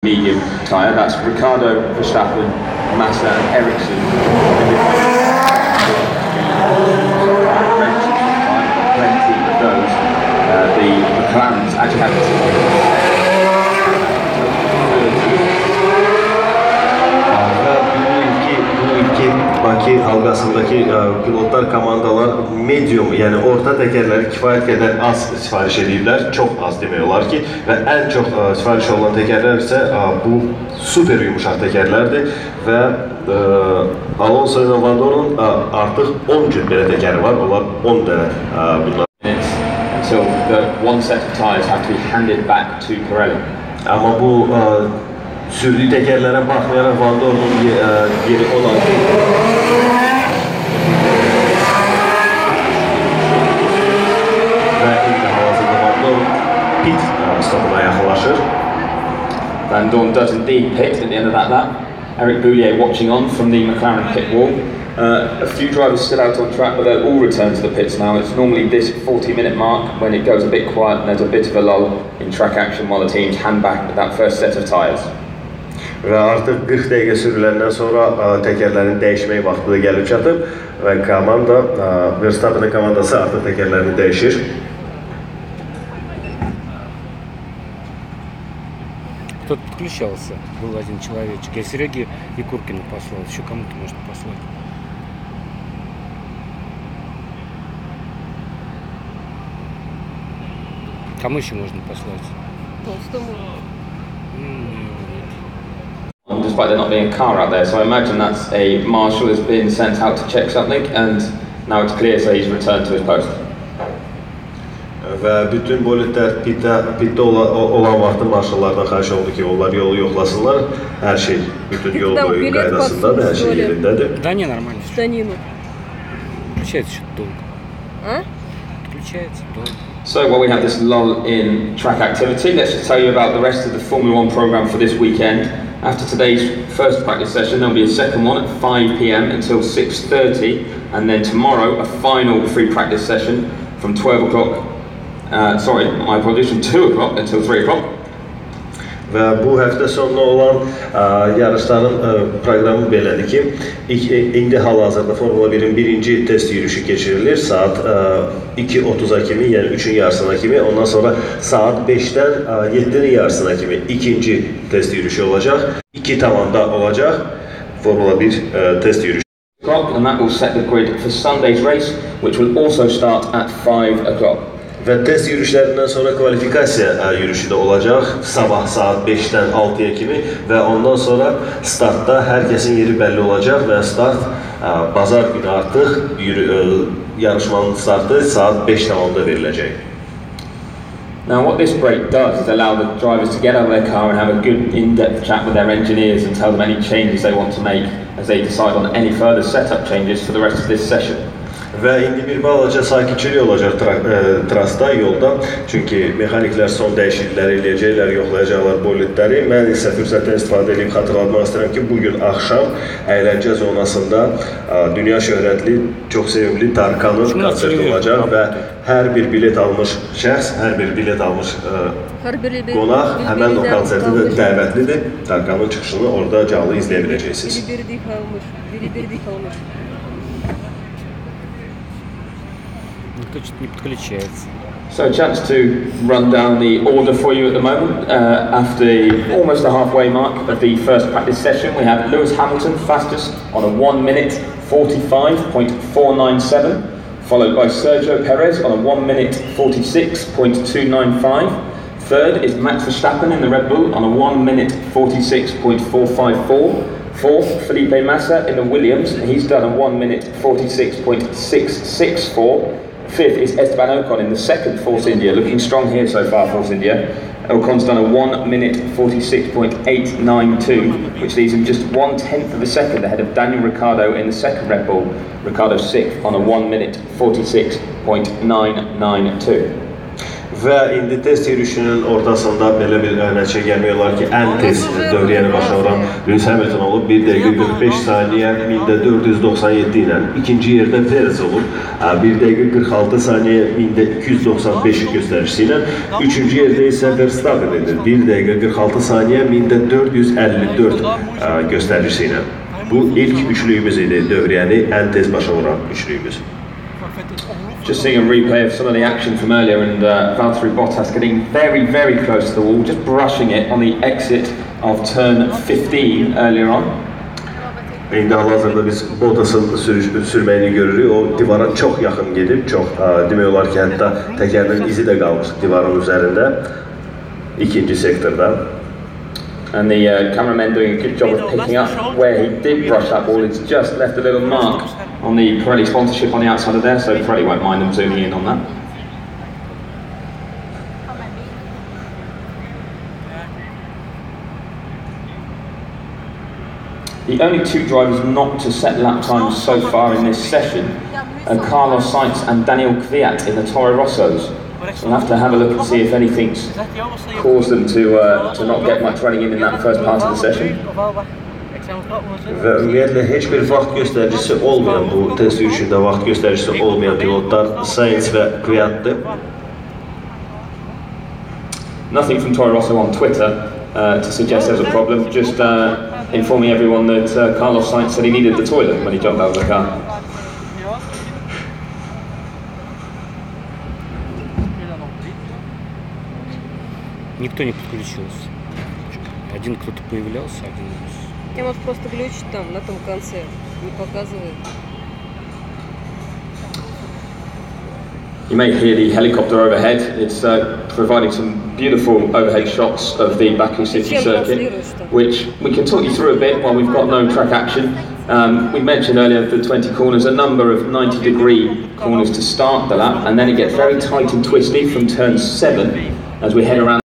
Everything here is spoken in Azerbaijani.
medium tyre. That's Ricardo, Verstappen, Massa and Ericsson. Plenty of those. The McLarens actually have Baki halqasındaki pilotlar, komandalar medium, yəni orta təkərləri kifayət qədər az sifariş ediblər, çox az demək olar ki, və ən çox sifariş olunan təkərlər isə bu super yumuşaq təkərlərdir və Alonso ilə Vando'nun artıq 10 cür belə təkəri var, onlar 10 dənə bunlar. Until the one set of tyres have to be handed back to Pirelli. Amma bu sürdüyü təkərlərə baxmayaraq Vando'nun yeri olan ki, və indi hal-hazırda Vando pit stopuna yaxınlaşır. Van Dorn does indeed pit at the end of that lap. Eric Boulier watching on from the McLaren pit wall. A few drivers still out on track, but they'll all return to the pits now. It's normally this 40-minute mark when it goes a bit quiet and there's a bit of a lull in track action while the teams hand back that first set of tyres. Və artıq 40 dəqiqə sürüləndən sonra təkərlərin dəyişmək vaxtı da gəlib çatıb və komanda, Verstappen'in komandası artıq təkərlərini dəyişir. Кто-то подключался, был один человечек. Я Сереге и Куркину послал, еще кому-то можно послать. Кому еще можно послать? Толстому. Despite there not being a car out there, so I imagine that's a marshal has been sent out to check something, and now it's clear, so he's returned to his post. Və bütün bolidlər pitdə olan vaxtı marşallardan xahiş oldu ki, onlar yolu yoxlasınlar. Hər şey, bütün yol boyu qaydasındadır, hər şey yerindədir. Да не, нормально. Станину. Включается что-то долго. А? Включается долго. So while we have this lull in track activity, let's just tell you about the rest of the Formula 1 programme for this weekend. After today's first practice session, there'll be a second one at 5 PM until 6:30, and then tomorrow a final free practice session from 12 o'clock. Sorry, my apologies, from 2 o'clock until 3 o'clock. Və bu həftə sonuna olan yarışların proqramı belədir ki, indi hal-hazırda Formula 1-in birinci test yürüyüşü keçirilir saat 2:30-a kimi, yəni 3-ün yarısına kimi, ondan sonra saat 5-dən 7-nin yarısına kimi ikinci test yürüyüşü olacaq. 2 tamamda olacaq Formula 1 test yürüyüşü. And that will set the grid for Sunday's race, which will also start at 5 o'clock. Və test yürüyüşlərindən sonra kvalifikasiya yürüyüşü də olacaq sabah saat 5-dən 6-ya kimi və ondan sonra startda hər kəsin yeri bəlli olacaq və start bazar günü artıq yarışmanın startı saat 5 tamamda veriləcək. Now what this break does is allow the drivers to get out of their car and have a good in-depth chat with their engineers and tell them any changes they want to make as they decide on any further setup changes for the rest of this session. Və indi bir balaca sakitçilik olacaq trasda, yolda. Çünki mexaniklər son dəyişiklikləri eləyəcəklər, yoxlayacaqlar bolidləri. Mən isə fürsətdən istifadə edib xatırlatmaq istəyirəm ki, bugün axşam əyləncə zonasında dünya şöhrətli, çox sevimli Tarkan'ın konserti olacaq və hər bir bilet almış şəxs, hər bir bilet almış qonaq həmən o konsertə də dəvətlidir. Tarkan'ın çıxışını orada canlı izləyə biləcəksiniz. Не подключается. So a chance to run down the order for you at the moment. After almost the halfway mark of the first practice session, we have Lewis Hamilton fastest on a 1 minute 45.497, followed by Sergio Perez on a 1 minute 46.295. Third is Max Verstappen in the Red Bull on a 1 minute 46.454. Fourth, Felipe Massa in the Williams, he's done a 1 minute 46.664. Fifth is Esteban Ocon in the second Force India, looking strong here so far, Force India. Ocon's done a 1 minute 46.892, which leaves him just 1/10 of a second ahead of Daniel Ricciardo in the second Red Bull. Ricciardo sixth on a 1 minute 46.992. Və indi test yürüyüşünün ortasında belə bir nəticə gəlmək olar ki, ən tez dövriyyəni başa vuran Lewis Hamilton olub. 1 dəqiqə 45 saniyə 1497 ilə. İkinci yerdə Perez olub. 1 dəqiqə 46 saniyə 1295 göstəricisi ilə. Üçüncü yerdə isə Verstappen edir. 1 dəqiqə 46 saniyə 1454 göstəricisi ilə. Bu ilk üçlüyümüz idi, dövriyyəni ən tez başa vuran üçlüyümüz. Just seeing a replay of some of the action from earlier, and Valtteri Bottas getting very, very close to the wall, just brushing it on the exit of turn 15 earlier on. İndi hal-hazırda biz Bottas'ın sürməyini görürük. O divara çox yaxın gedib, çox demək olar ki, hətta təkərinin izi də qalmış divarın üzərində, ikinci sektorda. And the cameraman doing a good job of picking up where he did brush that ball. It's just left a little mark on the Pirelli sponsorship on the outside of there, so Pirelli won't mind them zooming in on that. The only two drivers not to set lap times so far in this session are Carlos Sainz and Daniel Kvyat in the Toro Rossos. So we'll have to have a look and see if anything's caused them to not get much running in that first part of the session. Və ümumiyyətlə heç bir vaxt göstəricisi olmayan, bu test yürüyüşündə vaxt göstəricisi olmayan pilotlar Sainz və Kvyat'dır. Nothing from Toro Rosso on Twitter to suggest there's a problem, just informing everyone that Carlos Sainz said he needed the toilet when he jumped out of the car. Никто не подключился. Один кто-то появлялся, один... Я, может, просто глючит там, на том конце, не показывает. You may hear the helicopter overhead. It's providing some beautiful overhead shots of the Baku city circuit, which we can talk you through a bit while we've got no track action. We mentioned earlier the 20 corners, a number of 90-degree corners to start the lap, and then it gets very tight and twisty from turn 7 as we head around